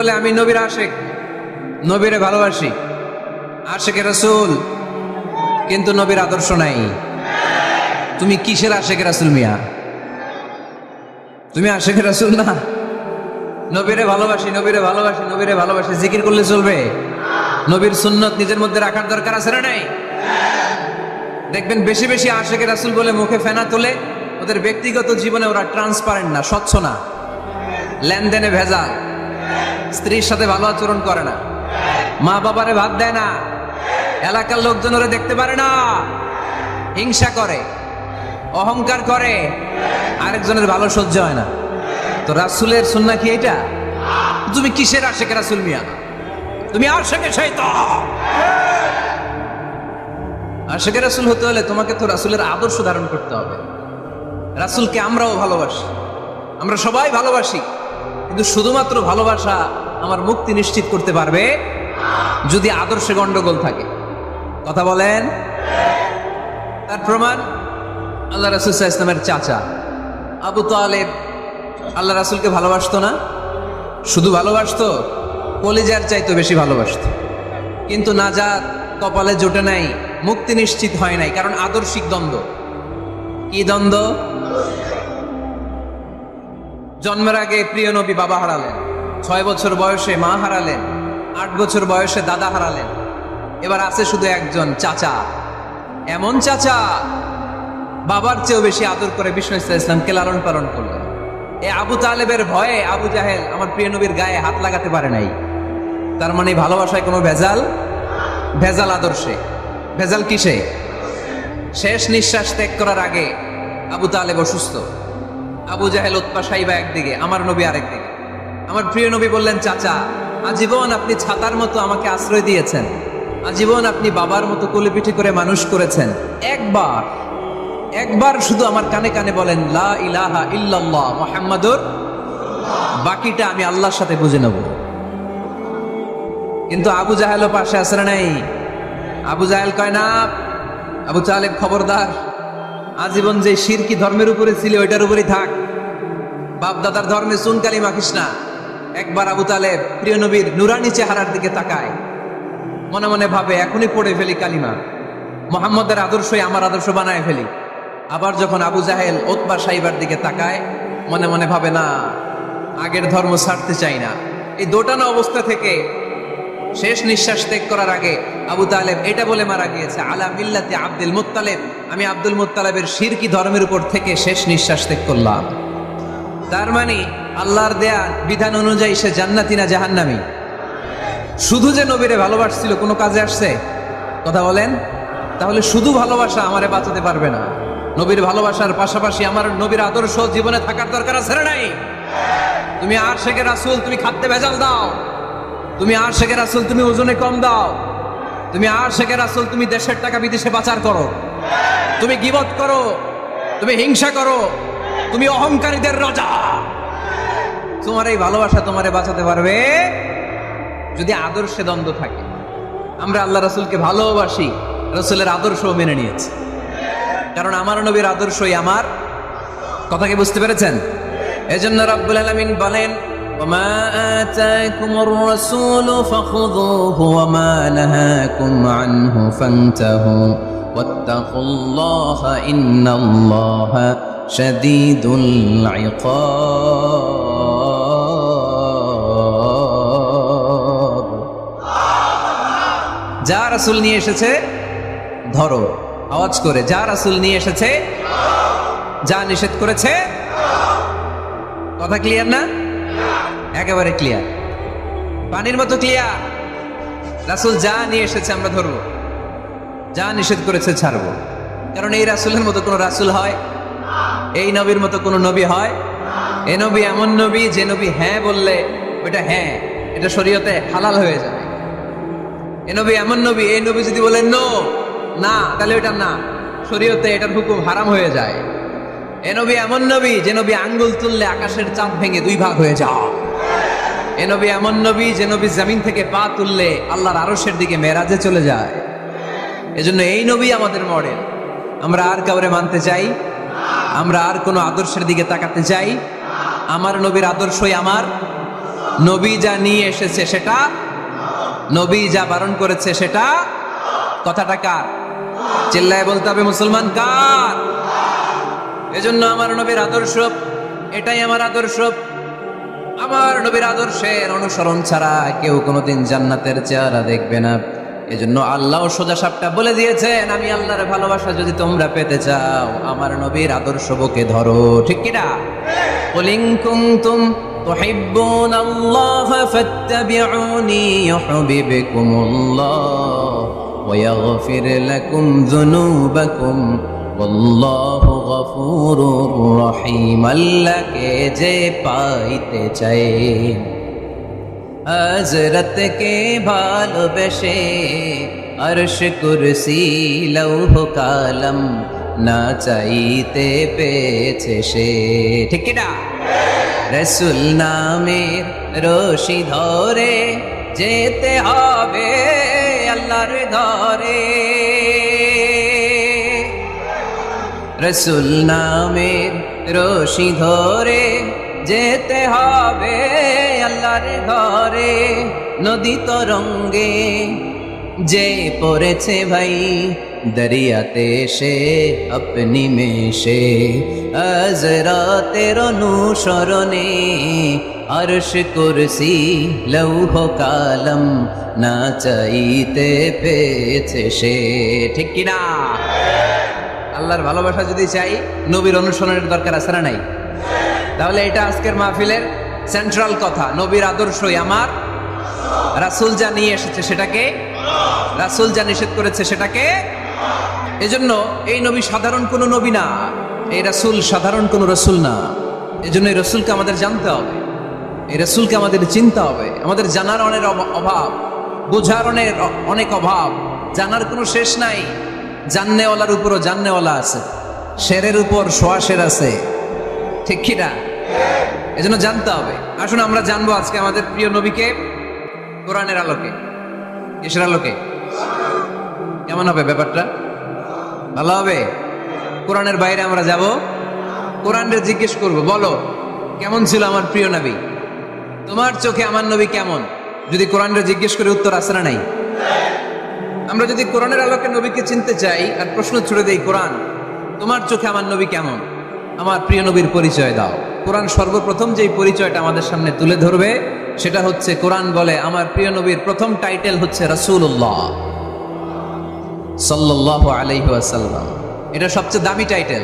বলে আমি নবীর আশেক, নবীরে ভালোবাসি, আশেকে রাসূল, কিন্তু নবীর আদর্শ নাই। তুমি কিসের আশেকে রাসূল মিয়া? তুমি আশেকে রাসূল না। নবীরে ভালোবাসি, নবীরে ভালোবাসি, নবীরে ভালোবাসি জিকির করলে চলবে? নবীর সুন্নত নিজের মধ্যে রাখার দরকার আছে না নাই? দেখবেন বেশি বেশি আশেকে রাসূল বলে মুখে ফেনা তোলে, ওদের ব্যক্তিগত জীবনে ওরা ট্রান্সপারেন্ট না, স্বচ্ছ না, লেনদেনে ভেজাল, স্ত্রীর সাথে ভালো আচরণ করে না, মা বাবারে ভাত দেয় না, এলাকার লোকজন ওরা দেখতে পারে না, হিংসা করে, অহংকার করে, আরেকজনের ভালো সহ্য হয় না। তো রাসূলের সুন্নাহ কি এটা? তুমি কিসের আশেকে রাসূল মিয়া? তুমি আশেকে শয়তান। আশেকে রাসূল হতে হলে তোমাকে তো রাসূলের আদর্শ ধারণ করতে হবে। রাসূলকে আমরাও ভালোবাসি, আমরা সবাই ভালোবাসি, কিন্তু শুধুমাত্র ভালোবাসা আমার মুক্তি নিশ্চিত করতে পারবে যদি আদর্শে গন্ডগোল থাকে। কথা বলেন। তার প্রমাণ আল্লাহ রাসূল সাল্লাল্লাহু আলাইহি ওয়াসাল্লামের চাচা আবু তালেব আল্লাহ রাসূলকে ভালোবাসতো না, শুধু ভালোবাসতো, কলিজার চাইতে বেশি ভালোবাসতো, কিন্তু নাজাত কপালে জোটে নাই, মুক্তি নিশ্চিত হয় নাই, কারণ আদর্শিক দ্বন্দ্ব। কি দ্বন্দ্ব? জন্মের আগে প্রিয় নবী বাবা হারালেন, 6 বছর বয়সে মা হারালেন, 8 বছর বয়সে দাদা হারালেন, এবার আছে শুধু একজন চাচা। এমন চাচা বাবার চেয়েও বেশি আদর করে বিষ্ণু ইসলামকে লালন পালন করলেন। এই আবু তালেবের ভয়ে আবু জাহেল আমার প্রিয় নবীর গায়ে হাত লাগাতে পারে নাই। তার মানে ভালোবাসায় কোনো ভেজাল? ভেজাল আদর্শে। ভেজাল কিসে? শেষ নিঃশ্বাস ত্যাগ করার আগে আবু তালেব অসুস্থ, আবু জাহেল উৎপা সাইবা একদিকে, আমার নবী আরেকদিকে। আমার প্রিয় নবী বললেন, চাচা আজীবন আপনি ছাতার মতো আমাকে আশ্রয় দিয়েছেন, আজীবন আপনি বাবার মতো কোলেপিঠি করে মানুষ করেছেন, একবার শুধু আমার কানে কানে বলেন লা ইলাহা ইল্লাল্লাহ মুহাম্মাদুর, বাকিটা আমি আল্লাহর সাথে বুঝে নেব। কিন্তু আবু জাহেলও পাশে আছে না নাই? আবু জাহেল কয় না, আবু তালেব খবরদার, আজীবন যে শিরকি ধর্মের উপরে ছিল ওইটার উপরেই থাক, বাপ দাদার ধর্মে চুনকালি মাখিস না। একবার আবু তালেব প্রিয় নবীর নুরানি চেহারার দিকে তাকায়, মনে মনে ভাবে এখনই পড়ে ফেলি কালিমা, মুহাম্মদের আদর্শই আমার আদর্শ বানায় ফেলি। আবার যখন আবু জাহেল উতবা সাইবার দিকে তাকায়, মনে মনে ভাবে না, আগের ধর্ম ছাড়তে চাই না। এই দোটানা অবস্থা থেকে শেষ নিঃশ্বাস ত্যাগ করার আগে আবু তালেব এটা বলে মারা গিয়েছে, আলা মিল্লাতি আব্দুল মুত্তালিব, আমি আব্দুল মুত্তালিবের শিরকি ধর্মের উপর থেকে শেষ নিঃশ্বাস ত্যাগ করলাম। তার মানে আল্লাহর দেয়া বিধান অনুযায়ী সে জান্নাতি না জাহান্নামী? শুধু যে নবীরে ভালোবাসছিল কোনো কাজে আসছে? কথা বলেন। তাহলে শুধু ভালোবাসা আমারে বাঁচাতে পারবে না, নবীর ভালোবাসার পাশাপাশি আমার নবীর আদর্শ জীবনে থাকার দরকার আছে না নাই? তুমি আশেকে রাসূল, তুমি খাদ্যে ভেজাল দাও, তুমি আশেকে রাসূল, তুমি ওজনে কম দাও, তুমি আশেকে রাসূল, তুমি দেশের টাকা বিদেশে পাচার করো, তুমি গীবত করো, তুমি হিংসা করো, তুমি অহংকারীদের রাজা, তোমার এই ভালোবাসা তোমারে বাঁচাতে পারবে যদি আদর্শে দ্বন্দ্ব থাকে। আমরা আল্লাহ রাসূলকে ভালোবাসি, রাসূলের আদর্শও মেনে নিয়েছি, কারণ আমার নবীর আদর্শই আমার। কথা কি বুঝতে পেরেছেন? এজন্য রাব্বুল আলামিন বলেন, ওমা আতাকুমুর রাসূলু ফাখুযুহু ওমা নাহাকুম আনহু ফান্তাহু ওয়াত্তাকুল্লাহা ইন্নাল্লাহা শাদীদুল ইকাব। যা রাসূল নিয়ে এসেছে ধরো, আওয়াজ করে, যা রাসূল নিয়ে এসেছে, যা নিষেধ করেছে। কথা ক্লিয়ার না? একেবারে ক্লিয়ার, পানির মতো ক্লিয়ার। রাসূল যা নিয়ে এসেছে আমরা ধরবো, যা নিষেধ করেছে ছাড়বো। কারণ এই রাসূলের মতো কোনো রাসূল হয়? এই নবীর মতো কোনো নবী হয়? এই নবী এমন নবী যে নবী হ্যাঁ বললে ওইটা হ্যাঁ, এটা শরীয়তে হালাল হয়ে যাবে। এই নবী এমন নবী, এই নবী যদি বলেন নো, না, তাহলে ওইটা না, শরীয়তে এটার হুকুম হারাম হয়ে যায়। এ নবী এমন নবী যে নবী আঙ্গুল তুললে আকাশের চাঁদ ভেঙে 2 ভাগ হয়ে যায়। এ নবী এমন নবী যে নবী জমিন থেকে পা তুললে আল্লাহর আরশের দিকে মেরাজে চলে যায়। এজন্য এই নবী আমাদের মডেল। আমরা আর কাউরে মানতে চাই? আমরা আর কোনো আদর্শের দিকে তাকাতে চাই? আমার নবীর আদর্শই আমার নবী যা নিয়ে এসেছে সেটা, নবী যা বারণ করেছে সেটা। কথাটা কার? চিল্লায় বলতে হবে মুসলমান কার? এজন্য আমার নবীর আদর্শ, এটাই আমার আদর্শ। আমার নবীর আদর্শের অনুসরণ ছাড়া কেউ কোনোদিন জান্নাতের চেহারা দেখবে না। এজন্য আল্লাহ সোজা সাপটা বলে দিয়েছেন, আমি আল্লাহর ভালোবাসা যদি তোমরা পেতে চাও আমার নবীর আদর্শ বুকে ধরো। ঠিক কিনা? কুলিন কুনতুম তুহিব্বুনাল্লাহা ফাত্তাবিউনি ইউহিব্বুকুমুল্লাহ ওয়া ইয়াগফির লাকুম যুনুবাকুম আল্লাহু গফুরুর রহিম। আল্লাহকে যে পাইতে চায় হযরতকে ভালোবেসে আরশ কুরসি লৌহ কালাম না চাইতে পেয়েছে সে। ঠিক কি না? রাসূল নামের রশি ধরে যেতে হবে আল্লাহর ঘরে। রাসূল নামের রশি ধরে যেতে হবে আল্লাহর ঘরে। নদী তরঙ্গে যে পড়েছে ভাই দরিয়াতে সে আপনি মেশে হযরতের অনুসরণে আরশ কুরসি লৌহ কালাম না চাইতে পেয়েছে সে। ঠিক কিনা? আল্লাহর ভালোবাসা যদি চাই নবীর অনুসরণের দরকার আছে না নাই? তাহলে এটা আজকের মাহফিলের সেন্ট্রাল কথা। নবীর আদর্শই আমার, রাসূল যা নিয়ে এসেছে সেটাকে, রাসূল যা নিষেধ করেছে সেটাকে। এজন্য এই নবী সাধারণ কোনো নবী না, এই রাসূল সাধারণ কোনো রাসূল না। এজন্য এই রাসূলকে আমাদের জানতে হবে, এই রাসূলকে আমাদের চিনতে হবে। আমাদের জানার অনেক অভাব, বোঝার অনেক অভাব, জানার কোনো শেষ নাই। জাননেওয়ালার উপরও জাননেওয়ালা আছে, শেরের উপর সোয়া শের আছে। ঠিক কি না? এজন্য জানতে হবে। আসুন আমরা জানবো আজকে আমাদের প্রিয় নবীকে কোরআনের আলোকে। কিসের আলোকে? কেমন হবে ব্যাপারটা? ভালো হবে? কোরআনের বাইরে আমরা যাব, কোরআনের জিজ্ঞেস করব, বলো কেমন ছিল আমার প্রিয় নবী? তোমার চোখে আমার নবী কেমন? যদি কোরআনের জিজ্ঞেস করে উত্তর আসে না নাই? আমরা যদি কোরআনের আলোকে নবীকে চিনতে চাই আর প্রশ্ন ছুড়ে দেই, কোরআন তোমার চোখে আমার নবী কেমন? আমার প্রিয় নবীর পরিচয় দাও। কোরআন সর্বপ্রথম যেই পরিচয়টা আমাদের সামনে তুলে ধরবে সেটা হচ্ছে, কোরআন বলে আমার প্রিয় নবীর প্রথম টাইটেল হচ্ছে রাসূলুল্লাহ সাল্লাল্লাহু আলাইহি ওয়াসাল্লাম। এটা সবচেয়ে দামি টাইটেল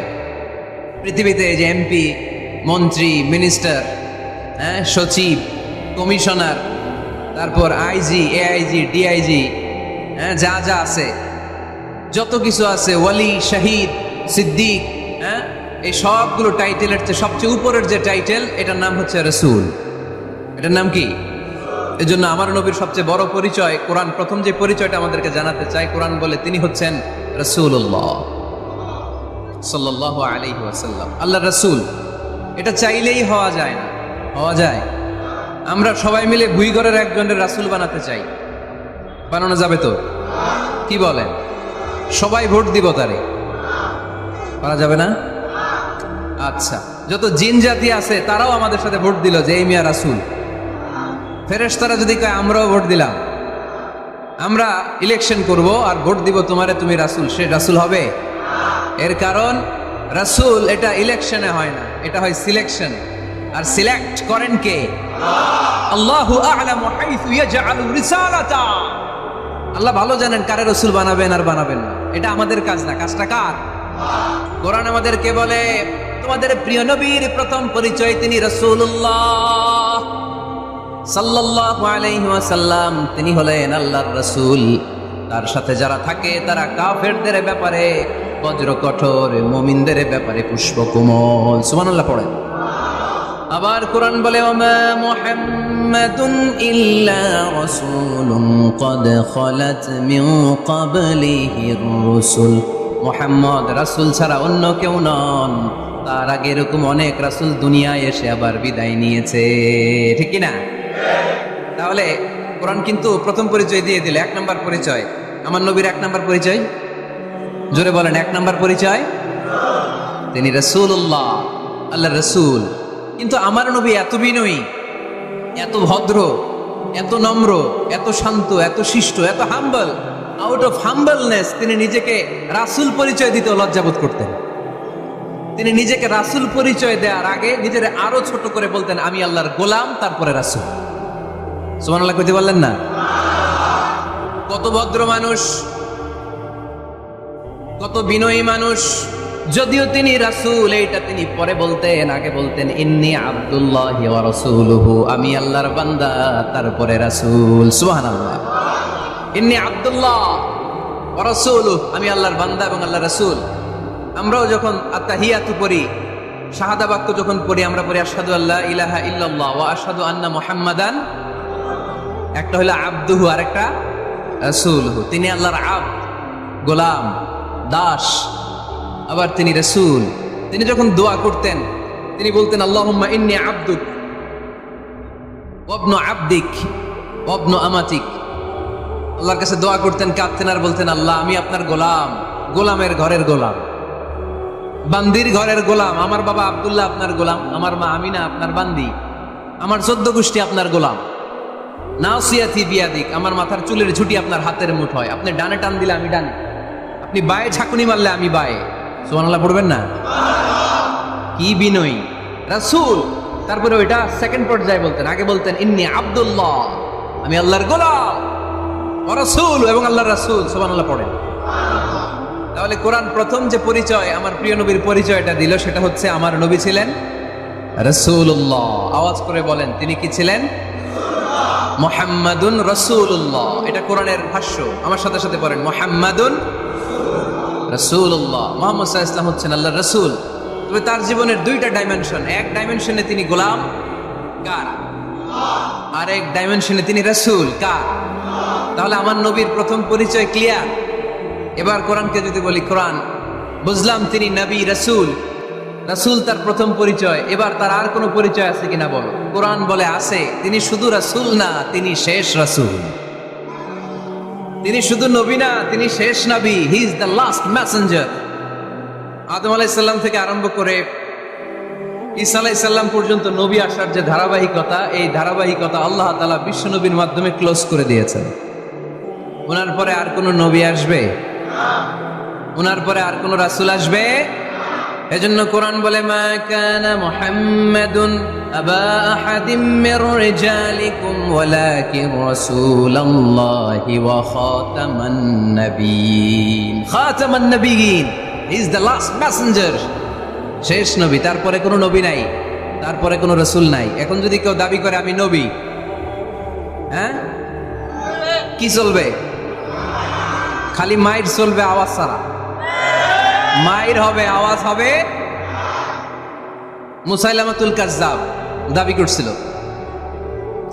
পৃথিবীতে। যে এমপি, মন্ত্রী, মিনিস্টার, সচিব, কমিশনার, তারপর আইজি, এআইজি, ডিআইজি, যা যা আছে, যত কিছু আছে, ওয়ালি, শহীদ, সিদ্দিক, এই সবগুলো টাইটেলের চেয়ে সবচেয়ে উপরের যে টাইটেল এটার নাম হচ্ছে রাসূল। এটার নাম কি? এজন্য আমার নবীর সবচেয়ে বড় পরিচয়, কোরআন প্রথম যে পরিচয়টা আমাদেরকে জানাতে চায়, কোরআন বলে তিনি হচ্ছেন রাসূলুল্লাহ সাল্লাল্লাহু আলাইহি ওয়াসাল্লাম, আল্লাহর রাসূল। এটা চাইলেই হওয়া যায় না, হওয়া যায়? আমরা সবাই মিলে ভুইঘরের একজনের রাসূল বানাতে চাই, বানানো যাবে তো? কি বলেন? সবাই ভোট দিব তারে, পারা যাবে না? আচ্ছা, যত জিন জাতি আছে তারাও আমাদের সাথে ভোট দিল যে এই মিয়া রাসূল। ফেরেশতারা যদি কয় আমরাও ভোট দিলাম, আমরা ইলেকশন করব আর ভোট দিব তোমারে, তুমি রাসূল, সে রাসূল হবে? এর কারণ রাসূল এটা ইলেকশনে হয় না, এটা হয় সিলেকশন। আর সিলেক্ট করেন কে? আল্লাহু আ'লামু হাইথু ইয়াজআলু রিসালাতা। আল্লাহ ভালো জানেন কারে রাসূল বানাবেন আর বানাবেন না। এটা আমাদের কাজ না, কাজটা কার? কোরআন আমাদেরকে বলে তোমাদের প্রিয় নবীর প্রথম পরিচয় তিনি রাসূলুল্লাহ সাল্লাল্লাহু আলাইহি ওয়াসাল্লাম। তিনি হলেন আল্লাহর রাসূল। তার সাথে যারা থাকে তারা কাফেরদের ব্যাপারে বজ্র কঠোর, মুমিনদের ব্যাপারে পুষ্পকোমল। সুবহানাল্লাহ পড়েন। আবার কোরআন বলে ওমা মুহাম্মাদুন ইল্লা রাসূলুন ক্বাদ খালাত মিন ক্বাবলিহির রাসূল। মুহাম্মদ রাসূল ছাড়া অন্য কেউ নন, তার আগে এরকম অনেক রাসূল দুনিয়ায় এসে আবার বিদায় নিয়েছে। ঠিক কি না? তাহলে কোরআন কিন্তু প্রথম পরিচয় দিয়ে দিলে, এক নম্বর পরিচয় আমার নবীর। এক নম্বর পরিচয়, জোরে বলেন, এক নম্বর পরিচয় তিনি রাসূলুল্লাহ, আল্লাহর রাসূল। কিন্তু আমার নবী এত বিনয়ী, এত ভদ্র, এত নম্র, এত শান্ত, এত শিষ্ট, এত হাম্বল। আউট অফ হাম্বলনেস তিনি নিজেকে রাসূল পরিচয় দিতে লজ্জাবোধ করতেন। তিনি নিজেকে রাসূল পরিচয় দেওয়ার আগে নিজের আরো ছোট করে বলতেন, আমি আল্লাহর গোলাম, তারপরে রাসূল। সুবহানাল্লাহ কইতে বললেন না? কত ভদ্র মানুষ, কত বিনয়ী মানুষ। যদিও তিনি রাসূল, এইটা তিনি পরে বলতেন, আগে বলতেন ইন্নী আব্দুল্লাহি ওয়া রাসূলুহু, আমি আল্লাহর বান্দা, তারপরে রাসূল। সুবহানাল্লাহ। ইন্নী আব্দুল্লাহ ওয়া রাসূলুহু, আমি আল্লাহর বান্দা এবং আল্লাহর রাসূল। আমরাও যখন আত্তাহিয়াতু পড়ি, শাহাদা বাক্য যখন পড়ি, আমরা পড়ি আশহাদু আল্লা ইলাহা ইল্লাল্লাহ ওয়া আশহাদু আন্না মুহাম্মাদান। একটা হলো আব্দুহু আর একটা রাসূলুহু। তিনি আল্লাহর আব্দ, গোলাম, দাস, আবার তিনি রাসূল। তিনি যখন দোয়া করতেন তিনি বলতেন আল্লাহুম্মা ইন্নী আবদুক ওয়া ইবনু আবদিক ওয়া ইবনু আমাতিক। আল্লাহর কাছে দোয়া করতেন, কাঁদতেন আর বলতেন, আল্লাহ আমি আপনার গোলাম, গোলামের ঘরের গোলাম, বান্দির ঘরের গোলাম। আমার বাবা আব্দুল্লাহ আপনার গোলাম, আমার মা আমিনা আপনার বান্দি, আমার 14 গোষ্ঠী আপনার গোলাম। নাসিয়াতি বিয়াদিক, আমার মাথার চুলের ঝুঁটি আপনার হাতের মুঠোয়, আপনি ডানে টান দিলে আমি ডানে, আপনি বায়ে ঝাঁকুনি মারলে আমি বায়ে। সুবহানাল্লাহ পড়বেন না? কি বিনয়ী রাসূল। তারপরে ওইটা সেকেন্ড পর্যায়ে বলতেন। আগে বলতেন ইন্নী আব্দুল্লাহ, আমি আল্লাহর গোলাম, ওয়া রাসূল, এবং আল্লাহর রাসূল। সুবহানাল্লাহ পড়েন। তাহলে কোরআন প্রথম যে পরিচয়, আমার প্রিয় নবীর পরিচয়টা দিল, সেটা হচ্ছে আমার নবী ছিলেন রাসূলুল্লাহ। আওয়াজ করে বলেন, তিনি কি ছিলেন? মুহাম্মাদুন রাসূলুল্লাহ। এটা কোরআনের ভাষ্য। আমার সাথে সাথে পড়েন, মুহাম্মাদুন রাসূলুল্লাহ। মুহাম্মদ সাল্লাল্লাহু আলাইহি ওয়াসাল্লাম হচ্ছেন আল্লাহর রাসূল। তবে তার জীবনের দুইটা ডাইমেনশন। এক ডাইমেনশনে তিনি গোলাম, কার? আর এক ডাইমেনশনে তিনি রাসূল, কার? তাহলে আমার নবীর প্রথম পরিচয় ক্লিয়ার। এবার কোরআনকে যদি বলি, কোরআন বুঝলাম তিনি নবী, রাসূল। রাসূল তার প্রথম পরিচয়। এবার তার আর কোনো পরিচয় আছে কিনা বলো? কোরআন বলে আছে। তিনি শুধু রাসূল না, তিনি শেষ রাসূল। তিনি শুধু নবী না, তিনি শেষ নবী। He is the last messenger. Adam আলাইহিস সালাম থেকে আরম্ভ করে ঈসা আলাইহিস সালাম পর্যন্ত নবী আসার যে ধারাবাহিকতা, এই ধারাবাহিকতা আল্লাহ তাআলা বিশ্ব নবীর মাধ্যমে ক্লোজ করে দিয়েছেন। ওনার পরে আর কোনো নবী আসবে? ওনার পরে আর কোনো রাসূল আসবে? এজন্য কোরআন বলে, মা কানা মুহাম্মাদুন আবা আহাদিম মির রিজালিকুম ওয়ালাকিন রাসূলুল্লাহি ওয়া খাতামান নাবিয়্যিন। খাতামান নাবিয়্যিন, he is the last messenger, শেষ নবী। তারপরে কোনো নবী নাই, তারপরে কোনো রাসূল নাই। এখন যদি কেউ দাবি করে আমি নবী, হ্যাঁ, কি চলবে? খালি মাইর চলবে, আওয়াজ ছাড়া। মাইর হবে, আওয়াজ হবে। মুসাইলামাতুল কাজ্জাব দাবি করছিল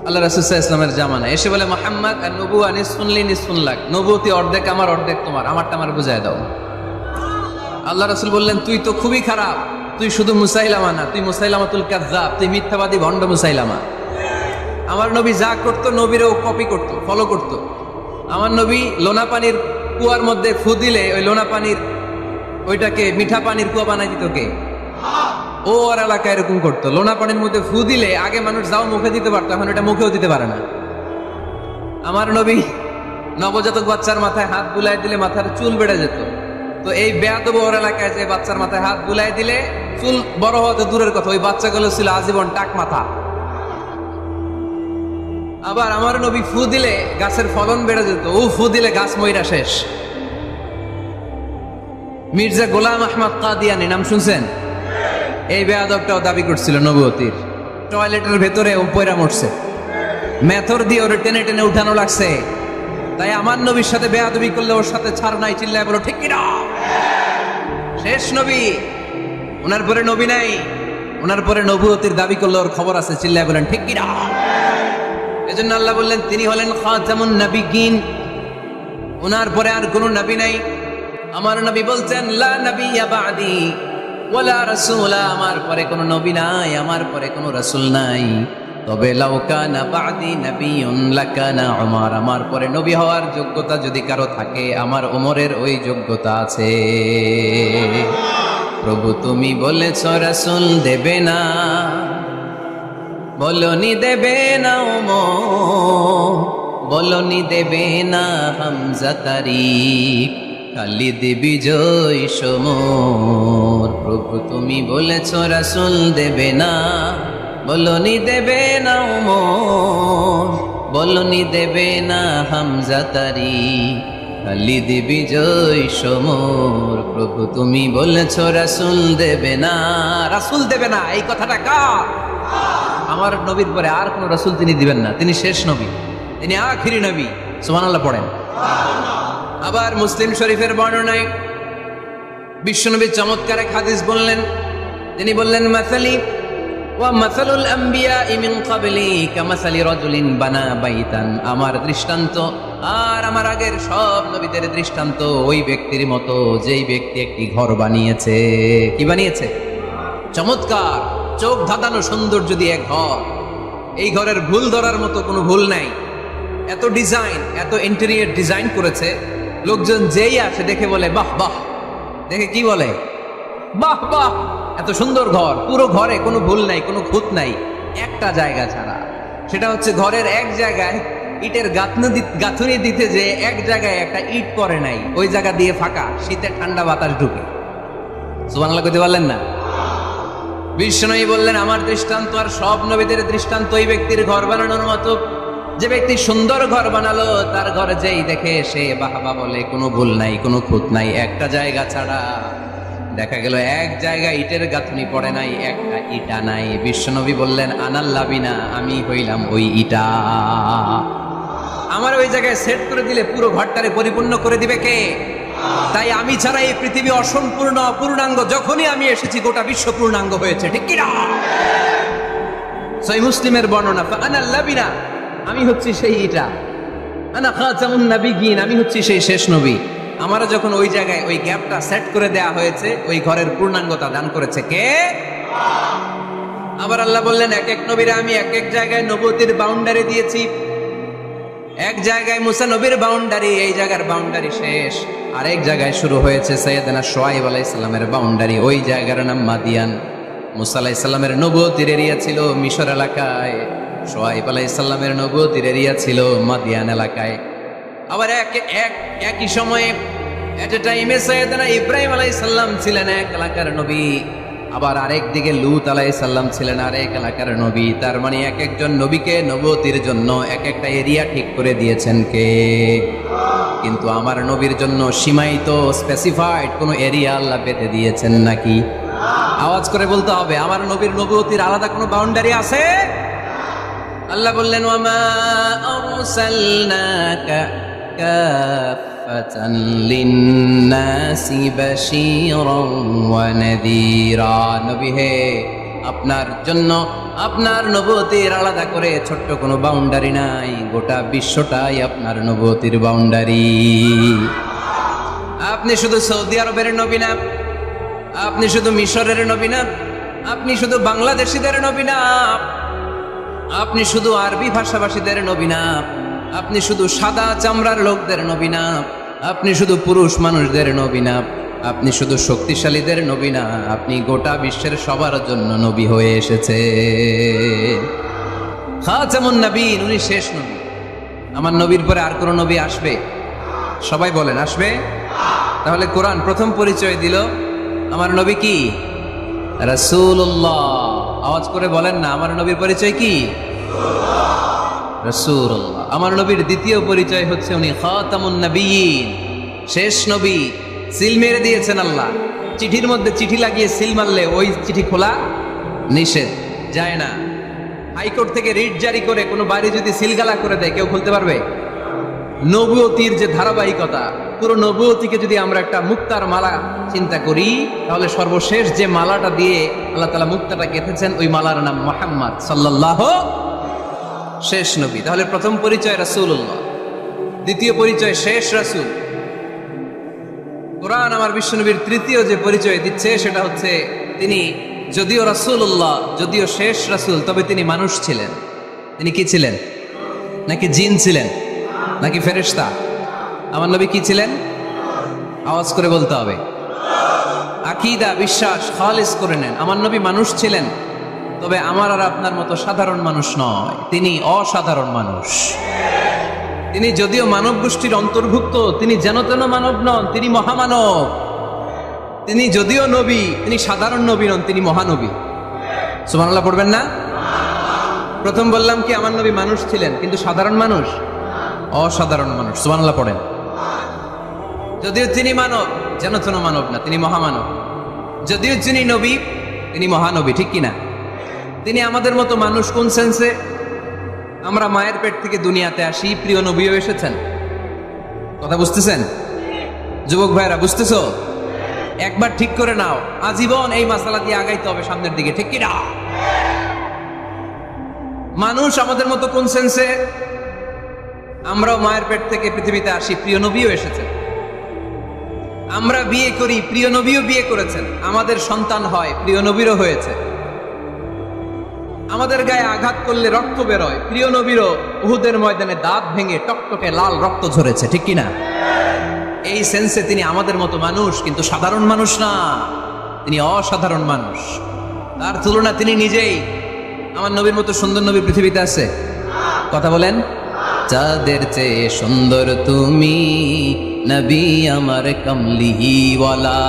আল্লাহ রাসূল সাল্লাল্লাহু আলাইহি ওয়াসাল্লামের জামানায়, এসে বলে, মুহাম্মদ আর নবুয়া নিসফুন লি নিসফুন লাক, নবুয়তি অর্ধেক আমার, অর্ধেক তোমার, আমারটা আমার বুঝায় দাও। আল্লাহ রাসূল বললেন, তুই তো খুবই খারাপ, তুই শুধু মুসাইলামা না, তুই মুসাইলামাতুল কাজ্জাব, তুই মিথ্যাবাদী ভণ্ড মুসাইলামা। আমার নবী যা করতো নবীরও কপি করতো, ফলো করতো। আমার নবী লোনা পানির কুয়ার মধ্যে ফু দিলে ওই লোনা পানির ওইটাকে মিঠা পানির কুয়া বানাই দিত কে? ও আর এলাকায় এরকম করতো। লোনা পানির মধ্যে ফু দিলে আগে মানুষ যাও মুখে দিতে পারতো, এখন ওটা মুখেও দিতে পারে না। আমার নবী নবজাতক বাচ্চার মাথায় হাত বুলাই দিলে মাথার চুল বেড়ে যেত। তো এই বেয়াদব ওর এলাকায় যে বাচ্চার মাথায় হাত বুলাই দিলে চুল বড় হওয়া তো দূরের কথা, ওই বাচ্চাগুলো ছিল আজীবন টাক মাথা। আবার আমার নবী ফু দিলে গাছের ফলন বেড়ে যেত, ও ফু দিলে গাছ মইরা শেষ। মির্জা গোলাম আহমদ কাদিয়ানী নাম শুনছেন? এই বেয়াদবটাও দাবি করছিল নবুয়তির। টয়লেটের ভেতরে ও পয়রা মরছে, মেথর দিয়ে ওরে টেনে টেনে উঠানো লাগছে। তাই আমার নবীর সাথে বেয়াদবি করলে ওর সাথে ছাড় নাই, চিল্লায় বলো ঠিক কিনা? শেষ নবী, ওনার পরে নবী নাই। ওনার পরে নবুয়তির দাবি করলে ওর খবর আছে, চিল্লায় বলেন ঠিক কিনা? এজন্য আল্লাহ বললেন তিনি হলেন খাতামুন নাবিয়্যিন, ওনার পরে আর কোনো নবী নাই। আমার নবী বলছেন লা নাবিয়্যা বা'দি ওয়ালা রাসূলা, আমার পরে কোনো নবী নাই, আমার পরে কোনো রাসূল নাই। তবে লাউ কানা বা'দি নাবিয়্যুন লাকানা উমর, আমার পরে নবী হওয়ার যোগ্যতা যদি কারো থাকে, আমার ওমরের ওই যোগ্যতা আছে। প্রভু তুমি বলেছ রাসূল দেবে না, বলনি দেবে না ওমর, বলনি দেবে না হামজা তারিক, খালিদ বিজয় সমর। প্রভু তুমি বলেছ রাসূল দেবে না, বলনি দেবে না ওমর, বলনি দেবে না হামজা তারিক, খালিদ বিজয় সমর। প্রভু তুমি বলেছ রাসূল দেবে না, রাসূল দেবে না, এই কথাটা কার? আমার নবীর পরে আর কোন রাসূল তিনি দিবেন না, তিনি শেষ নবী, তিনি আখিরি নবী। সুবহানাল্লাহ পড়েন। আবার মুসলিম শরীফের বর্ণনায় বিশ্বনবী চমৎকার এক হাদিস বললেন, তিনি বললেন মাসালি ওয়া মাসালুল আম্বিয়া মিন ক্বাবলি কামাসালি রাজুলিন বানা বাইতান। আমার দৃষ্টান্ত আর আমার আগের সব নবীদের দৃষ্টান্ত ওই ব্যক্তির মতো যেই ব্যক্তি একটি ঘর বানিয়েছে। কি বানিয়েছে? চমৎকার, চোখ ধাঁধানো সৌন্দর্য দিয়ে এক ঘর। এই ঘরের ভুল ধরার মতো কোনো ভুল নাই। এত ডিজাইন, এত ইন্টেরিয়র ডিজাইন করেছে, লোকজন যেই আসে দেখে বলে বাহ বাহ। দেখে কি বলে? বাহ বাহ, এত সুন্দর ঘর। পুরো ঘরে কোনো ভুল নাই, কোনো খুঁত নাই, একটা জায়গা ছাড়া। সেটা হচ্ছে ঘরের এক জায়গায় ইটের গাঁথুনি দিতে যে এক জায়গায় একটা ইট পড়ে নাই, ওই জায়গা দিয়ে ফাঁকা, শীতে ঠান্ডা বাতাস ঢুকে। সুবহানাল্লাহ কইতে পারলেন না? বিষ্ণুই বললেন আমার দৃষ্টান্ত আর সব নবীদের দৃষ্টান্ত ওই ব্যক্তির ঘর বানানোর মতো, যে ব্যক্তি সুন্দর ঘর বানালো তার ঘরে যেই দেখে সে বাহবা বলে, কোনো ভুল নাই, কোনো খুঁত নাই, একটা জায়গা ছাড়া। দেখা গেল এক জায়গায় ইটের গাঁথনি পড়ে নাই, একটা ইটা নাই। বিশ্বনবী বললেন আনাল লাবিনা, আমি হইলাম ওই ইটা। আমার ওই জায়গায় সেট করে দিলে পুরো ঘরটারে পরিপূর্ণ করে দিবে কে? তাই আমি ছাড়া এই পৃথিবী অসম্পূর্ণ, অপূর্ণাঙ্গ। যখনই আমি এসেছি গোটা বিশ্ব পূর্ণাঙ্গ হয়েছে, ঠিক কিনা? সহিহ মুসলিমের বর্ণনা, আনাল লাবিনা, আমি হচ্ছি সেই ইটা, আনা খাতামুন নাবিয়্যিন, আমি হচ্ছি সেই শেষ নবী। আমারও যখন ওই জায়গায় ওই গ্যাপটা সেট করে দেয়া হয়েছে, ওই ঘরের পূর্ণাঙ্গতা দান করেছে কে? আবার আল্লাহ বললেন এক এক নবীরা আমি এক এক জায়গায় নবুয়তির বাউন্ডারি দিয়েছি। এক জায়গায় মুসা নবীর বাউন্ডারি, এই জায়গার বাউন্ডারি শেষ। আরেক জায়গায় শুরু হয়েছে সাইয়েদনা শুআয়ব আলাইহিস সালামের বাউন্ডারি, ওই জায়গার নাম মাদিয়ান। মুসা আলাইহিস সালামের নবুয়তির এরিয়া ছিল মিশর এলাকায়, শুআয়ব আলাইহিস সালামের নবুয়তির এরিয়া ছিল মাদিয়ান এলাকায়। আবার একই সময়ে এট এ টাইমে সাইয়েদনা ইব্রাহিম আলাইহিস সালাম ছিলেন এক এলাকার নবী, আবার আরেক দিকে লূত আলাইহিস সালাম ছিলেন আরেক এলাকার নবী। তার মানে এক একজন নবীকে নবুয়তির জন্য এক একটা এরিয়া ঠিক করে দিয়েছেন কে? কিন্তু আমার নবীর জন্য সীমায়িত, স্পেসিফাইড কোন এরিয়া আল্লাহ বেঁধে দিয়েছেন নাকি? আওয়াজ করে বলতে হবে, আমার নবীর নবুয়তির আলাদা কোনো বাউন্ডারি আছে? আল্লাহ বললেন ওয়ামা আরসালনাকা কাফাতান লিন্নাসি বাশীরান ওয়া নাযীরা। নবী হে, আপনার জন্য আপনার নবুয়তির আলাদা করে ছোট্ট কোনো বাউন্ডারি নাই, গোটা বিশ্বটাই আপনার নবুয়তির বাউন্ডারি। আপনি শুধু সৌদি আরবের নবী না, আপনি শুধু মিশরের নবী না, আপনি শুধু বাংলাদেশিদের নবী না, আপনি শুধু আরবি ভাষাভাষীদের নবী না, আপনি শুধু সাদা চামড়ার লোকদের নবী না, আপনি শুধু পুরুষ মানুষদের নবী না, আপনি শুধু শক্তিশালীদের নবী না, আপনি গোটা বিশ্বের সবার জন্য নবী হয়ে এসেছে। খাতামুন নবীন, উনি শেষ নবী। আমার নবীর পরে আর কোন নবী আসবে? সবাই বলেন আসবে? তাহলে কোরআন প্রথম পরিচয় দিল আমার নবী কি? রাসূলুল্লাহ। আওয়াজ করে বলেন না, আমার নবীর পরিচয় কি? রাসূলুল্লাহ। আমার নবীর দ্বিতীয় পরিচয় হচ্ছে উনি খাতামুন নবিয়্যিন, শেষ নবী। সিল মেরে দিয়েছেন আল্লাহ। চিঠির মধ্যে চিঠি লাগিয়ে সিল মারলে ওই চিঠি খোলা নিষেধ, যায় না। হাইকোর্ট থেকে রিট জারি করে কোনো বাড়ি যদি সিলগালা করে দেয়, কেউ খুলতে পারবে? নবুয়তির যে ধারাবাহিকতা, পুরো নবুয়তিকে যদি আমরা একটা মুক্তার মালা চিন্তা করি, তাহলে সর্বশেষ যে মালাটা দিয়ে আল্লাহ তাআলা মুক্তাটা গেঁথেছেন, ওই মালার নাম মুহাম্মদ সাল্লাল্লাহু, শেষ নবী। তাহলে প্রথম পরিচয় রাসূলুল্লাহ, দ্বিতীয় পরিচয় শেষ রাসূল। কোরআন আমার বিশ্বনবীর তৃতীয় যে পরিচয় দিচ্ছে সেটা হচ্ছে তিনি যদিও রাসূলুল্লাহ, যদিও শেষ রাসূল, তবে তিনি মানুষ ছিলেন। তিনি কি ছিলেন? নাকি জিন ছিলেন? নাকি ফেরেশতা? আমার নবী কি ছিলেন? আওয়াজ করে বলতে হবে। আকীদা, বিশ্বাস খালিস করে নেন। আমার নবী মানুষ ছিলেন, তবে আমার আর আপনার মতো সাধারণ মানুষ নয়, তিনি অসাধারণ মানুষ। তিনি যদিও মানব গোষ্ঠীর অন্তর্ভুক্ত, তিনি যেন তেন মানব নন, তিনি মহামানব। তিনি যদিও নবী, তিনি সাধারণ নবী নন, তিনি মহানবী। সুবহানাল্লাহ পড়বেন না? প্রথম বললাম কি আমার নবী মানুষ ছিলেন, কিন্তু সাধারণ মানুষ, অসাধারণ মানুষ। সুবহানাল্লাহ পড়েন। যদিও তিনি মানব, যেন তেন মানব না, তিনি মহামানব। যদিও তিনি নবী, তিনি মহানবী, ঠিক কিনা? তিনি আমাদের মতো মানুষ কোন সেন্সে? আমরা মায়ের পেট থেকে দুনিয়াতে আসি, প্রিয় নবীও এসেছেন। কথা বুঝতেছেন যুবক ভাইরা? বুঝতেছো? একবার ঠিক করে নাও, আজীবন এই মাসালা দিয়ে আগাইতে হবে সামনের দিকে, ঠিক কিনা? মানুষ আমাদের মতো কোন সেন্সে? আমরাও মায়ের পেট থেকে পৃথিবীতে আসি, প্রিয় নবীও এসেছেন। আমরা বিয়ে করি, প্রিয় নবীও বিয়ে করেছেন। আমাদের সন্তান হয়, প্রিয় নবীরও হয়েছে। আমাদের গায়ে আঘাত করলে রক্ত বেরোয়, প্রিয় নবীরও উহুদের ময়দানে দাঁত ভেঙে টকটকে লাল রক্ত ঝরেছে, ঠিক কিনা? এই সেন্সে তিনি আমাদের মতো মানুষ, কিন্তু সাধারণ মানুষ না, তিনি অসাধারণ মানুষ। তার তুলনা তিনি নিজেই। আমার নবীর মতো সুন্দর নবী পৃথিবীতে আছে? কথা বলেন। চাঁদের চেয়ে সুন্দর তুমি নবী আমার কমলিওয়ালা,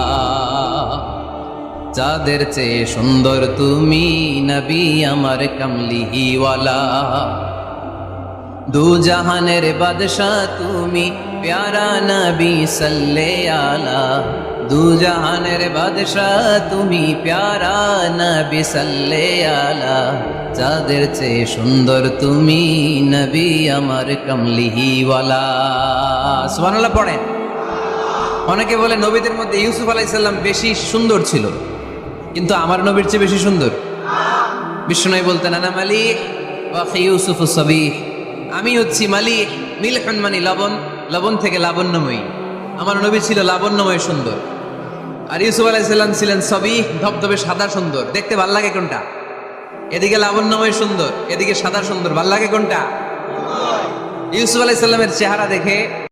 চাঁদের চেয়ে সুন্দর তুমি নবী আমার কমলিওয়ালা। দু জাহানের বাদশাহ তুমি প্যারা নবী সাল্লে আলা, দু জাহানের বাদশাহ তুমি প্যারা নবী সাল্লে আলা। চাঁদের চেয়ে সুন্দর তুমি নবী আমার কমলিওয়ালা। সুবহানাল্লাহ পড়েন। অনেকে বলে নবীদের মধ্যে ইউসুফ আলাইহিস সালাম বেশি সুন্দর ছিল, কিন্তু আমার নবীর চেয়ে বেশি সুন্দর। বিষ্ণু বলতেন আনা মালিক ওয়া আখি ইউসুফ সাবিহ, আমি হচ্ছি মালিক, মিলহুন মানে লবণ, লবণ থেকে লাবণ্যময়ী। আমার নবী ছিল লাবণ্যময় সুন্দর, আর ইউসুফ আলাইহিস সালাম ছিলেন সাবিহ, ধবধবে সাদা সুন্দর। দেখতে ভাল লাগে কোনটা? এদিকে লাবণ্যময় সুন্দর, এদিকে সাদা সুন্দর, ভাল লাগে কোনটা? ইউসুফ আলাইহিস সালামের চেহারা দেখে